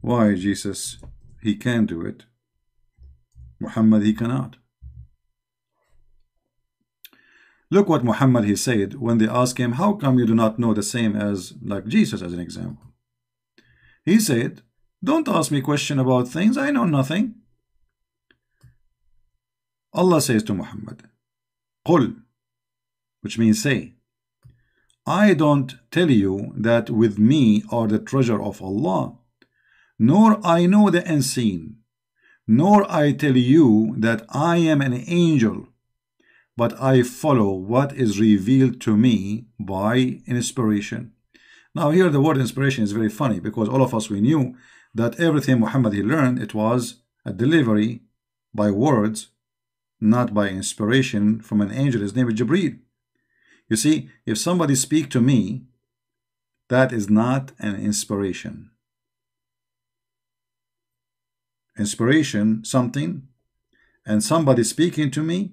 Why Jesus, he can do it, Muhammad, he cannot? Look what Muhammad, he said when they asked him, how come you do not know the same as like Jesus, as an example? He said, don't ask me question about things I know nothing. Allah says to Muhammad, Qul, which means say, I don't tell you that with me are the treasure of Allah, nor I know the unseen, nor I tell you that I am an angel, but I follow what is revealed to me by inspiration. Now here the word inspiration is very funny, because all of us, we knew that everything Muhammad, he learned, it was a delivery by words, not by inspiration from an angel. His name is Jibreel. You see, if somebody speak to me, that is not an inspiration. Inspiration, something, and somebody speaking to me,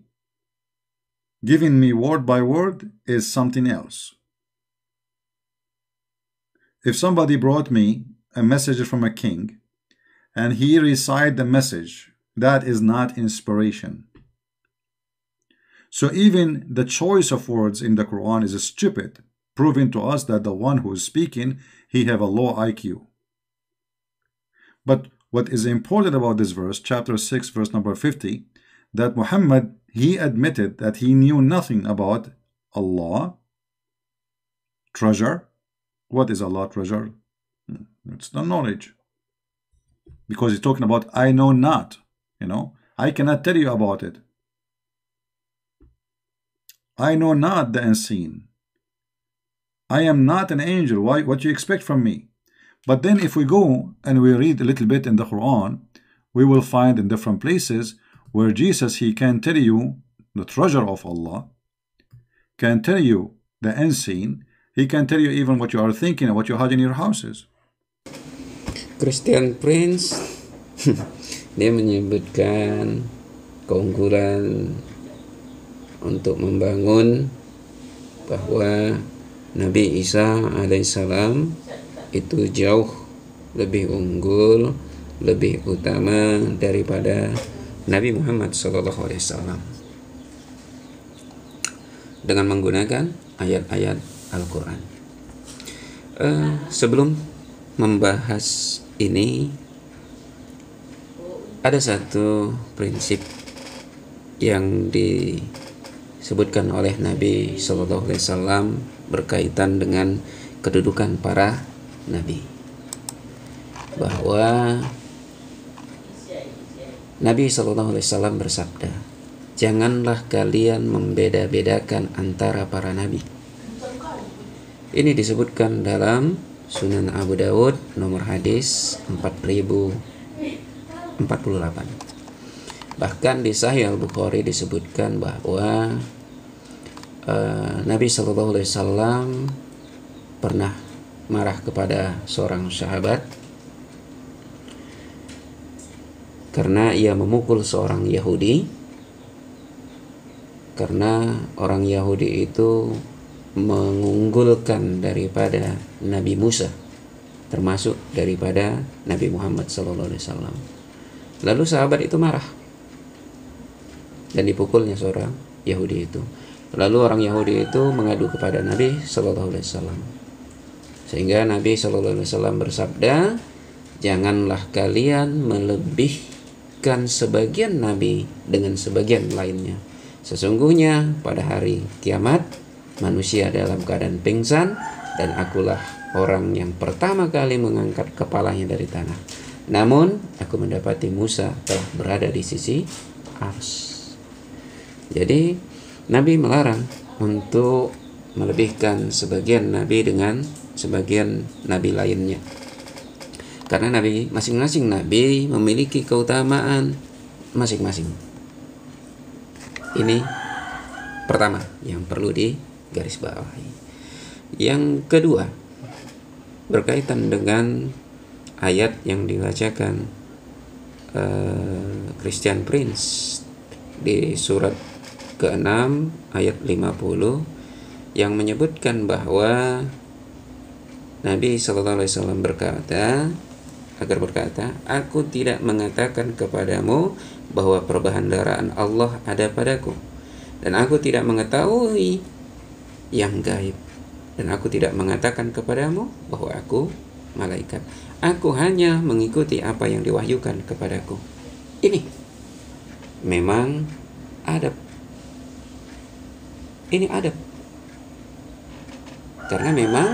giving me word by word, is something else. If somebody brought me a message from a king, and he recited the message, that is not inspiration. So even the choice of words in the Quran is stupid, proving to us that the one who is speaking, he have a low IQ. But what is important about this verse, chapter 6, verse number 50, that Muhammad, he admitted that he knew nothing about Allah, treasure. What is Allah treasure? It's the knowledge. Because he's talking about, I know not, I cannot tell you about it. I know not the unseen. I am not an angel. Why? What do you expect from me? But then if we go and we read a little bit in the Quran, we will find in different places where Jesus, he can tell you the treasure of Allah, can tell you the unseen, he can tell you even what you are thinking and what you have in your houses. Christian Prince dia menyebutkan keunggulan untuk membangun bahwa Nabi Isa alaihissalam itu jauh lebih unggul, lebih utama daripada Nabi Muhammad SAW dengan menggunakan ayat-ayat Al-Quran. Sebelum membahas ini, ada satu prinsip yang disebutkan oleh Nabi SAW berkaitan dengan kedudukan para nabi, bahwa Nabi SAW bersabda, janganlah kalian membeda-bedakan antara para nabi. Ini disebutkan dalam Sunan Abu Dawud nomor hadis 4048. Bahkan di Sahih Al-Bukhari disebutkan bahwa Nabi SAW pernah marah kepada seorang sahabat karena ia memukul seorang Yahudi, karena orang Yahudi itu mengunggulkan daripada Nabi Musa, termasuk daripada Nabi Muhammad SAW. Lalu sahabat itu marah dan dipukulnya seorang Yahudi itu. Lalu orang Yahudi itu mengadu kepada Nabi SAW, sehingga Nabi SAW bersabda, janganlah kalian melebihkan sebagian nabi dengan sebagian lainnya. Sesungguhnya pada hari kiamat manusia dalam keadaan pingsan, dan akulah orang yang pertama kali mengangkat kepalanya dari tanah. Namun aku mendapati Musa telah berada di sisi Ars. Jadi Nabi melarang untuk melebihkan sebagian nabi dengan sebagian nabi lainnya, karena nabi, masing-masing nabi memiliki keutamaan masing-masing. Ini pertama yang perlu digaris bawahi. Yang kedua, berkaitan dengan ayat yang dibacakan Christian Prince di surat ke-6 ayat 50 yang menyebutkan bahwa Nabi SAW berkata, agar berkata, aku tidak mengatakan kepadamu bahwa perbendaharaan Allah ada padaku, dan aku tidak mengetahui yang gaib, dan aku tidak mengatakan kepadamu bahwa aku malaikat. Aku hanya mengikuti apa yang diwahyukan kepadaku. Ini memang adab. Ini adab. Karena memang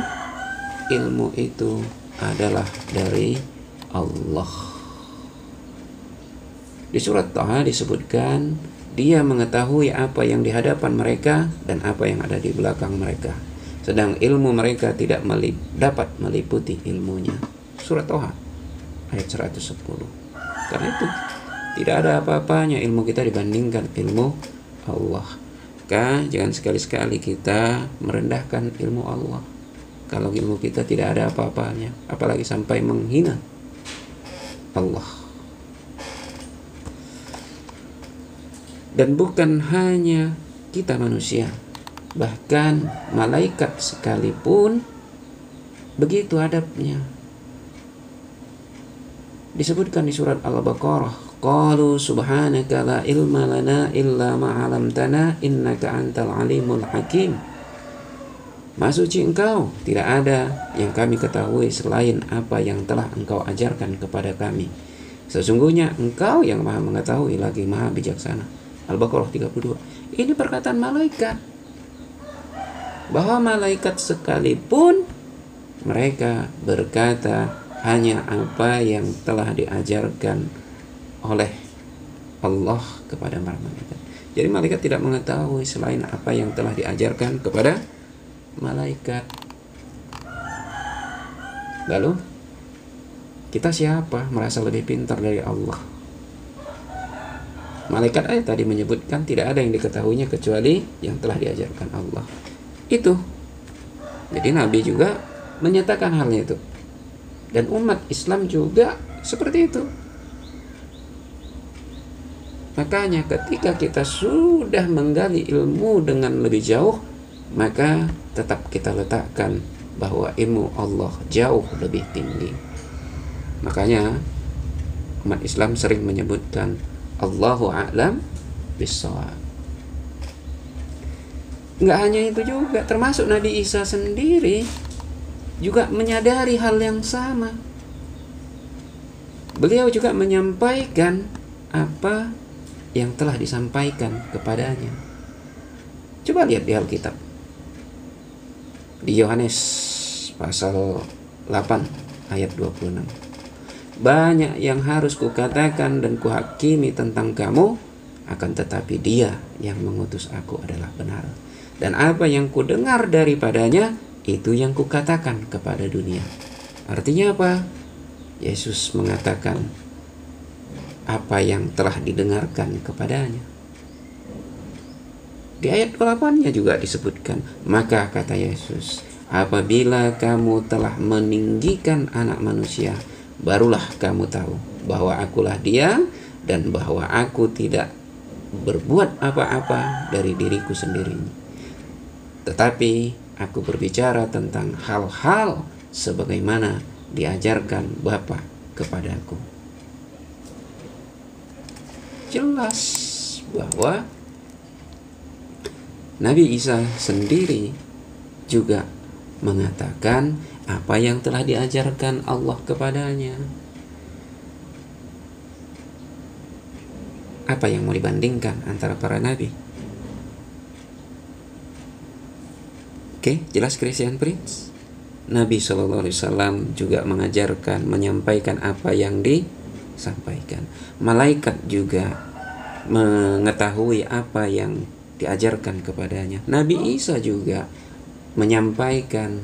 ilmu itu adalah dari Allah. Di surat Taha disebutkan, Dia mengetahui apa yang di hadapan mereka dan apa yang ada di belakang mereka, sedang ilmu mereka tidak dapat meliputi ilmunya. Surat Taha ayat 110. Karena itu tidak ada apa-apanya ilmu kita dibandingkan ilmu Allah. Maka jangan sekali-sekali kita merendahkan ilmu Allah. Kalau ilmu kita tidak ada apa-apanya, apalagi sampai menghina Allah. Dan bukan hanya kita manusia, bahkan malaikat sekalipun begitu adabnya. Disebutkan di surat Al-Baqarah, qalu subhanaka la ilma lana illa ma 'allamtana innaka antal alimul hakim. Maha suci Engkau, tidak ada yang kami ketahui selain apa yang telah Engkau ajarkan kepada kami. Sesungguhnya Engkau yang Maha mengetahui lagi Maha bijaksana. Al-Baqarah 32. Ini perkataan malaikat, bahwa malaikat sekalipun mereka berkata hanya apa yang telah diajarkan oleh Allah kepada para malaikat. Jadi malaikat tidak mengetahui selain apa yang telah diajarkan kepada malaikat. Lalu kita siapa merasa lebih pintar dari Allah? Malaikat ayat tadi menyebutkan tidak ada yang diketahuinya kecuali yang telah diajarkan Allah. Itu. Jadi Nabi juga menyatakan halnya itu. Dan umat Islam juga seperti itu. Makanya ketika kita sudah menggali ilmu dengan lebih jauh, maka tetap kita letakkan bahwa ilmu Allah jauh lebih tinggi. Makanya umat Islam sering menyebutkan Allahu a'lam bis-shawab. Enggak hanya itu juga, termasuk Nabi Isa sendiri juga menyadari hal yang sama. Beliau juga menyampaikan apa yang telah disampaikan kepadanya. Coba lihat di Alkitab. Di Yohanes pasal 8 ayat 26. Banyak yang harus kukatakan dan kuhakimi tentang kamu, akan tetapi Dia yang mengutus aku adalah benar. Dan apa yang kudengar daripadanya, itu yang kukatakan kepada dunia. Artinya apa? Yesus mengatakan apa yang telah didengarkan kepadanya. Di ayat 8-nya juga disebutkan, maka kata Yesus, apabila kamu telah meninggikan anak manusia, barulah kamu tahu bahwa akulah Dia dan bahwa aku tidak berbuat apa-apa dari diriku sendiri, tetapi aku berbicara tentang hal-hal sebagaimana diajarkan Bapa kepadaku. Jelas bahwa Nabi Isa sendiri juga mengatakan apa yang telah diajarkan Allah kepadanya. Apa yang mau dibandingkan antara para nabi? Oke, jelas Christian Prince? Nabi SAW juga mengajarkan, menyampaikan apa yang disampaikan. Malaikat juga mengetahui apa yang diajarkan kepadanya. Nabi Isa juga menyampaikan,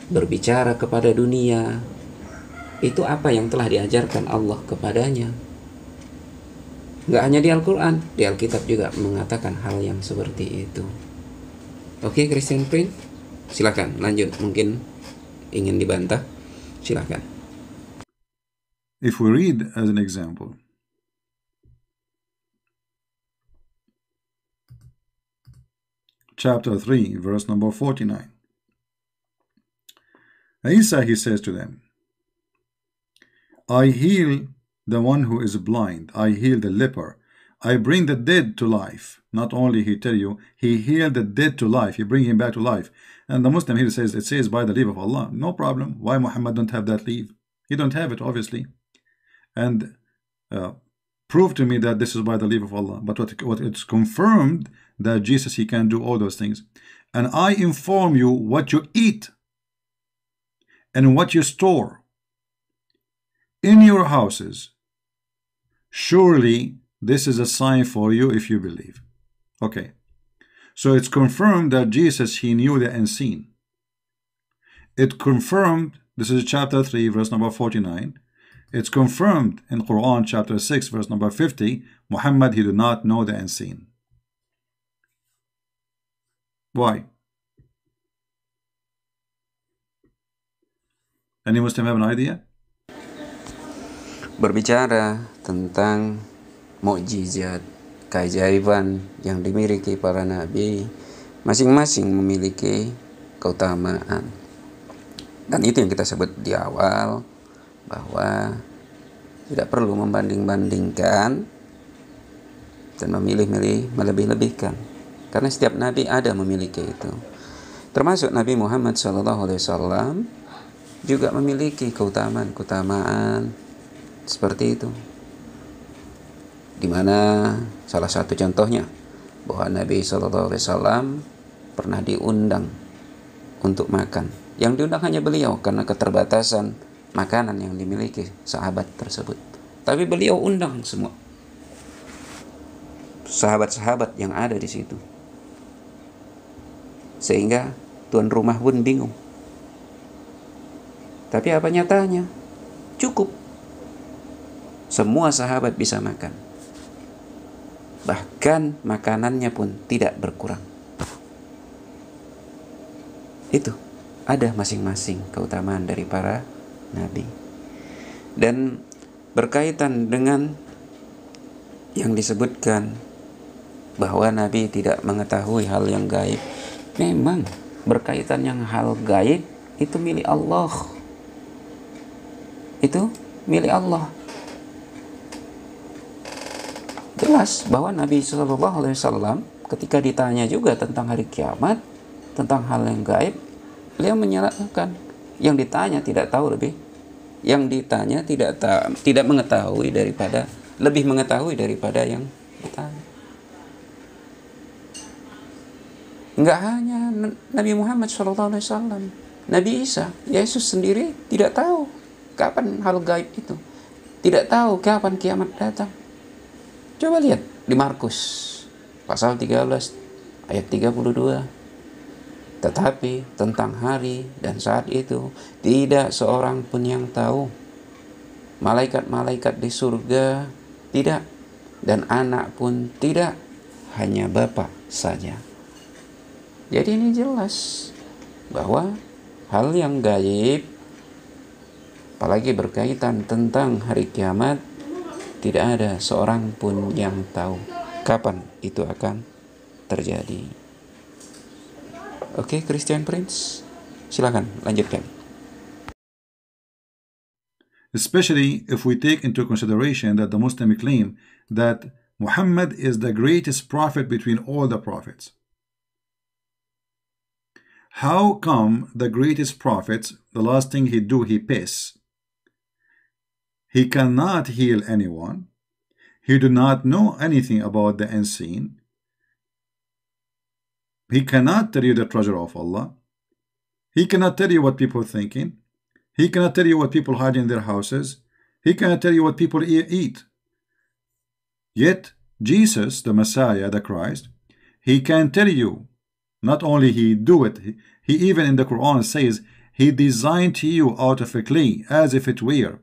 berbicara kepada dunia, itu apa yang telah diajarkan Allah kepadanya. Nggak hanya di Al-Quran, di Alkitab juga mengatakan hal yang seperti itu. Oke, Christian Prince, silakan lanjut. Mungkin ingin dibantah, silakan. If we read as an example, chapter 3, verse number 49. Isa, he says to them, I heal the one who is blind. I heal the leper. I bring the dead to life. Not only he tell you, he healed the dead to life. He bring him back to life. And the Muslim here says, it says by the leave of Allah. No problem. Why Muhammad don't have that leave? He don't have it, obviously. And prove to me that this is by the leave of Allah. But what it's confirmed that Jesus, he can do all those things. And I inform you what you eat and what you store in your houses. Surely this is a sign for you if you believe. Okay. So it's confirmed that Jesus, he knew the unseen. It confirmed, this is chapter 3, verse number 49. It's confirmed in Quran chapter 6, verse number 50. Muhammad, he did not know the unseen. Why? Any Muslim have an idea? Berbicara tentang mukjizat, keajaiban yang dimiliki para nabi, masing-masing memiliki keutamaan. Dan itu yang kita sebut di awal, bahwa tidak perlu membanding-bandingkan dan memilih-milih, melebih-lebihkan. Karena setiap nabi ada memiliki itu. Termasuk Nabi Muhammad SAW juga memiliki keutamaan seperti itu. Dimana salah satu contohnya bahwa Nabi SAW pernah diundang untuk makan. Yang diundang hanya beliau karena keterbatasan makanan yang dimiliki sahabat tersebut. Tapi beliau undang semua sahabat-sahabat yang ada di situ. Sehingga tuan rumah pun bingung. Tapi apa nyatanya? Cukup. Semua sahabat bisa makan. Bahkan makanannya pun tidak berkurang. Itu ada masing-masing keutamaan dari para nabi. Dan berkaitan dengan yang disebutkan bahwa nabi tidak mengetahui hal yang gaib. Memang berkaitan yang hal gaib itu milik Allah. Itu milik Allah. Jelas bahwa Nabi SAW ketika ditanya juga tentang hari kiamat, tentang hal yang gaib, beliau menyatakan yang ditanya tidak tahu lebih, yang ditanya tidak mengetahui daripada, lebih mengetahui daripada yang ditanya. Enggak hanya Nabi Muhammad SAW, Nabi Isa, Yesus sendiri tidak tahu kapan hal gaib itu, tidak tahu kapan kiamat datang. Coba lihat di Markus pasal 13 ayat 32. Tetapi tentang hari dan saat itu tidak seorang pun yang tahu. Malaikat-malaikat di surga tidak, dan anak pun tidak, hanya Bapa saja. Jadi ini jelas bahwa hal yang gaib, apalagi berkaitan tentang hari kiamat, tidak ada seorang pun yang tahu kapan itu akan terjadi. Oke, Christian Prince, silakan lanjutkan. Especially if we take into consideration that the Muslim claim that Muhammad is the greatest prophet between all the prophets. How come the greatest prophets, the last thing he do, he piss? He cannot heal anyone. He do not know anything about the unseen. He cannot tell you the treasure of Allah. He cannot tell you what people are thinking. He cannot tell you what people hide in their houses. He cannot tell you what people eat. Yet, Jesus, the Messiah, the Christ, he can tell you. Not only he do it, he even in the Quran says, he designed to you out of a clay, as if it were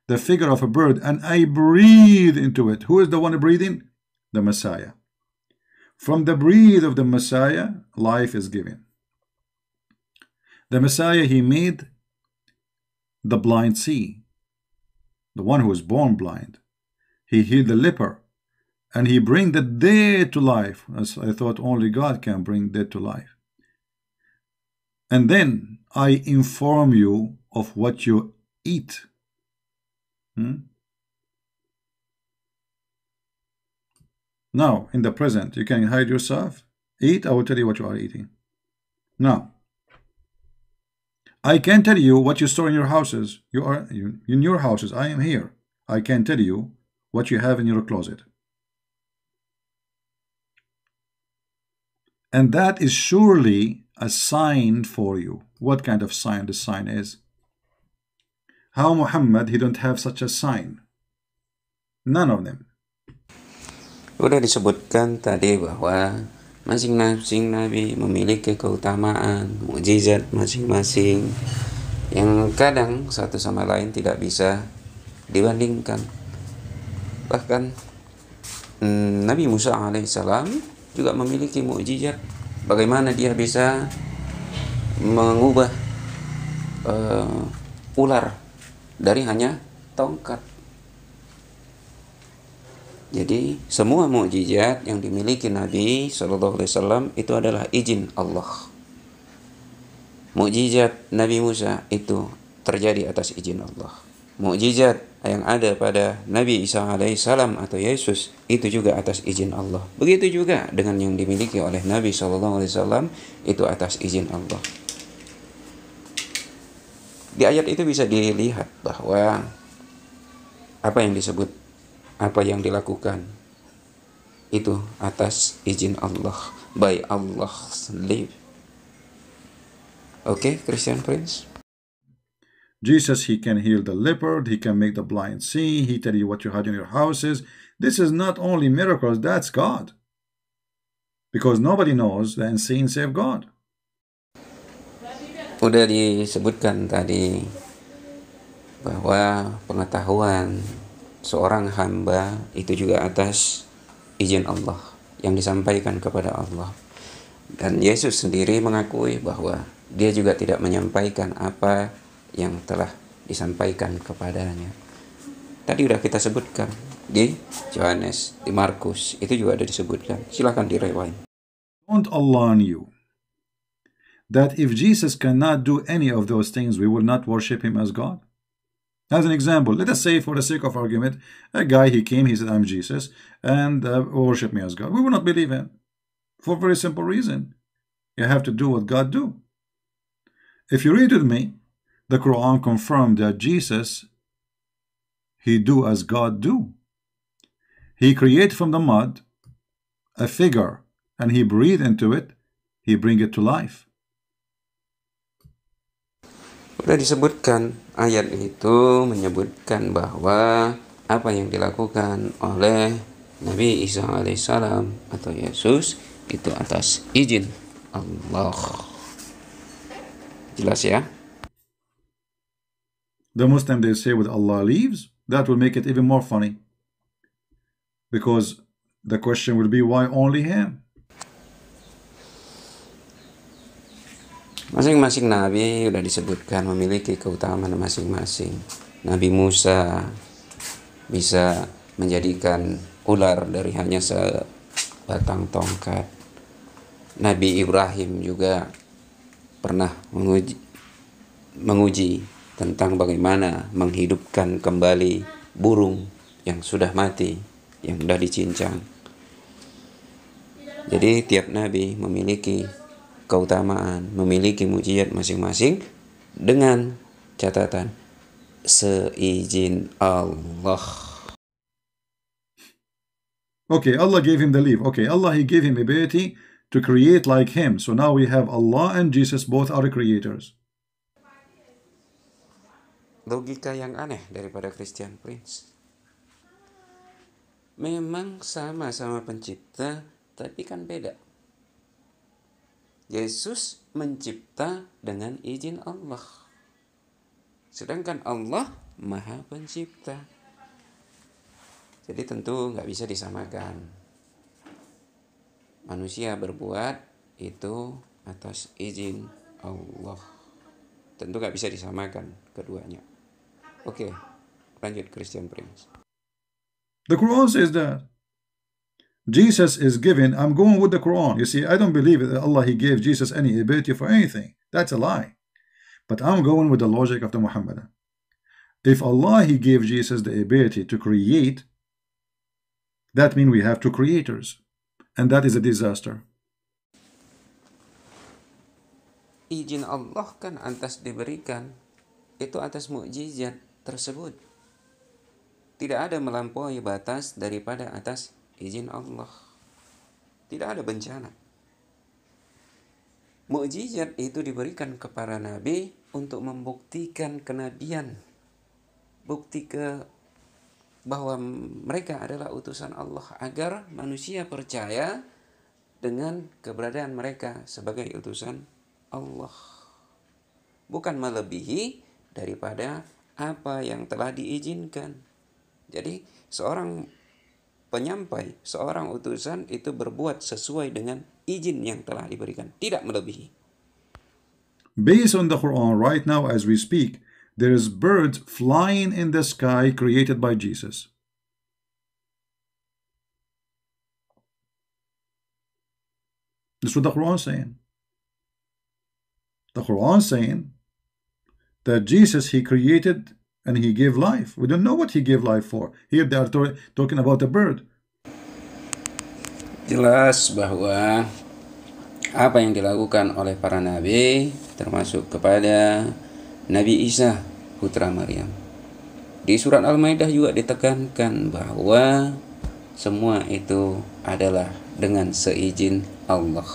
the figure of a bird, and I breathe into it. Who is the one breathing? The Messiah. From the breath of the Messiah, life is given. The Messiah, he made the blind see. The one who was born blind. He healed the leper. And he bring the dead to life. As I thought only God can bring dead to life. And then I inform you of what you eat Now, in the present, you can hide yourself. Eat, I will tell you what you are eating. Now, I can tell you what you store in your houses. You are in your houses. I am here. I can tell you what you have in your closet. And that is surely a sign for you. What kind of sign this sign is? How Muhammad, he don't have such a sign. None of them. Udah disebutkan tadi bahwa masing-masing nabi memiliki keutamaan, mukjizat masing-masing yang kadang satu sama lain tidak bisa dibandingkan. Bahkan Nabi Musa alaihissalam juga memiliki mukjizat. Bagaimana dia bisa mengubah ular dari hanya tongkat. Jadi semua mukjizat yang dimiliki Nabi SAW itu adalah izin Allah. Mukjizat Nabi Musa itu terjadi atas izin Allah. Mukjizat yang ada pada Nabi Isa alaihissalam atau Yesus itu juga atas izin Allah. Begitu juga dengan yang dimiliki oleh Nabi SAW itu atas izin Allah. Di ayat itu bisa dilihat bahwa apa yang disebut, apa yang dilakukan itu atas izin Allah, by Allah's leave. Okay, Christian Prince? Jesus, he can heal the leopard, he can make the blind see, he tell you what you had in your houses. This is not only miracles, that's God. Because nobody knows the unseen save God. Udah disebutkan tadi bahwa pengetahuan seorang hamba itu juga atas izin Allah yang disampaikan kepada Allah. Dan Yesus sendiri mengakui bahwa dia juga tidak menyampaikan apa yang telah disampaikan kepadanya. Tadi udah kita sebutkan di Yohanes, di Markus, itu juga ada disebutkan. Silahkan direwind. Don't Allah knew that if Jesus cannot do any of those things, we will not worship him as God? As an example, let us say for the sake of argument, a guy, he came, he said, I'm Jesus, and worship me as God. We will not believe him for a very simple reason. You have to do what God do. If you read with me, the Quran confirmed that Jesus, he do as God do. He create from the mud a figure, and he breathe into it, he bring it to life. Sudah disebutkan, ayat itu menyebutkan bahwa apa yang dilakukan oleh Nabi Isa alaihissalam atau Yesus itu atas izin Allah. Jelas ya? The Muslim, they say with Allah leaves, that will make it even more funny. Because the question will be, why only him? Masing-masing nabi sudah disebutkan memiliki keutamaan masing-masing. Nabi Musa bisa menjadikan ular dari hanya sebatang tongkat. Nabi Ibrahim juga pernah menguji tentang bagaimana menghidupkan kembali burung yang sudah mati, yang sudah dicincang. Jadi tiap nabi memiliki keutamaan, memiliki mukjizat masing-masing dengan catatan seizin Allah. Okay, Allah gave him the leave. Okay, Allah, he gave him ability to create like him. So now we have Allah and Jesus, both are creators. Logika yang aneh daripada Christian Prince. Memang sama-sama pencipta, tapi kan beda. Yesus mencipta dengan izin Allah. Sedangkan Allah Maha Pencipta. Jadi tentu nggak bisa disamakan. Manusia berbuat itu atas izin Allah. Tentu nggak bisa disamakan keduanya. Oke, lanjut Christian Prince. The Quran says that Jesus is given. I'm going with the Quran. You see, I don't believe that Allah, he gave Jesus any ability for anything. That's a lie. But I'm going with the logic of the Muhammadan. If Allah, He gave Jesus the ability to create, that means we have two creators. And that is a disaster. Izin Allah kan atas diberikan itu atas mukjizat tersebut. Tidak ada melampaui batas daripada atas izin Allah. Tidak ada bencana. Mukjizat itu diberikan kepada Nabi untuk membuktikan kenabian. Bukti bahwa mereka adalah utusan Allah agar manusia percaya dengan keberadaan mereka sebagai utusan Allah. Bukan melebihi daripada apa yang telah diizinkan. Jadi seorang penyampai, seorang utusan itu berbuat sesuai dengan izin yang telah diberikan, tidak melebihi. Based on the Quran, right now as we speak, there is birds flying in the sky created by Jesus. That's what the Quran is saying. The Quran is saying that Jesus, He created and He gave life. We don't know what He gave life for. Here they are talking about a bird. Jelas bahwa apa yang dilakukan oleh para nabi, termasuk kepada Nabi Isa putra Maryam. Di surat Al-Maidah juga ditekankan bahwa semua itu adalah dengan seizin Allah.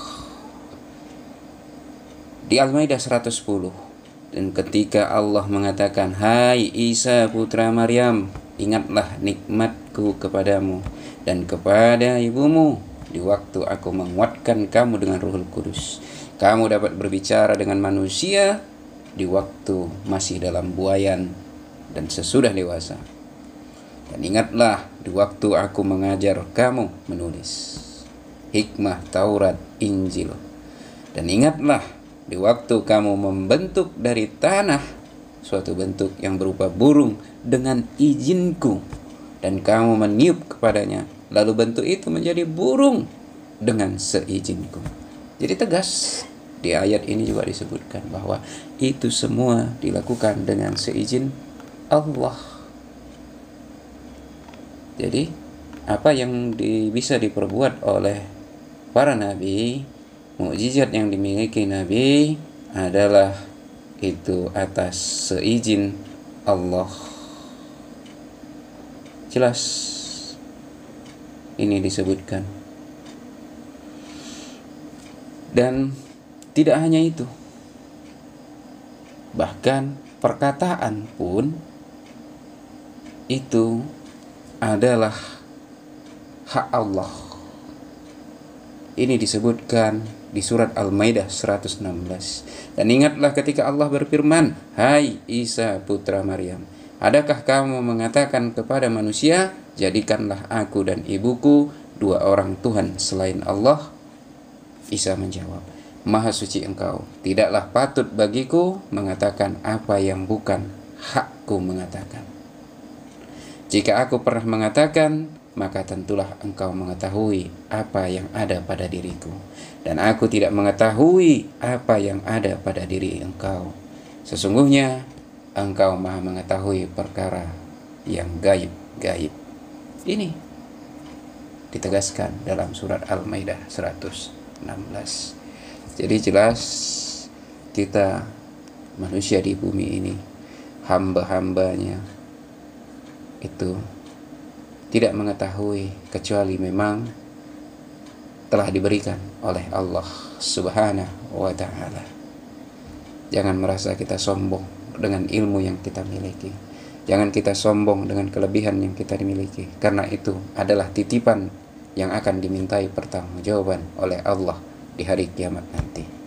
Di Al-Maidah 110. Dan ketika Allah mengatakan, "Hai Isa putra Maryam, ingatlah nikmatku kepadamu dan kepada ibumu di waktu aku menguatkan kamu dengan Ruhul Kudus. Kamu dapat berbicara dengan manusia di waktu masih dalam buayan dan sesudah dewasa. Dan ingatlah di waktu aku mengajar kamu menulis hikmah Taurat, Injil. Dan ingatlah di waktu kamu membentuk dari tanah suatu bentuk yang berupa burung dengan izinku, dan kamu meniup kepadanya, lalu bentuk itu menjadi burung dengan seizinku." Jadi tegas di ayat ini juga disebutkan bahwa itu semua dilakukan dengan seizin Allah. Jadi apa yang bisa diperbuat oleh para nabi, mukjizat yang dimiliki Nabi adalah itu atas seizin Allah. Jelas ini disebutkan. Dan tidak hanya itu, bahkan perkataan pun itu adalah hak Allah. Ini disebutkan di surat Al-Maidah 116. Dan ingatlah ketika Allah berfirman, "Hai Isa putra Maryam, adakah kamu mengatakan kepada manusia, jadikanlah aku dan ibuku dua orang Tuhan selain Allah?" Isa menjawab, "Maha suci engkau, tidaklah patut bagiku mengatakan apa yang bukan hakku mengatakan. Jika aku pernah mengatakan, maka tentulah engkau mengetahui apa yang ada pada diriku, dan aku tidak mengetahui apa yang ada pada diri engkau. Sesungguhnya engkau maha mengetahui perkara yang gaib-gaib." Ini ditegaskan dalam surat Al-Maidah 116. Jadi jelas kita manusia di bumi ini, hamba-hambanya itu tidak mengetahui kecuali memang telah diberikan oleh Allah Subhanahu wa ta'ala. Jangan merasa kita sombong dengan ilmu yang kita miliki. Jangan kita sombong dengan kelebihan yang kita miliki, karena itu adalah titipan yang akan dimintai pertanggungjawaban oleh Allah di hari kiamat nanti.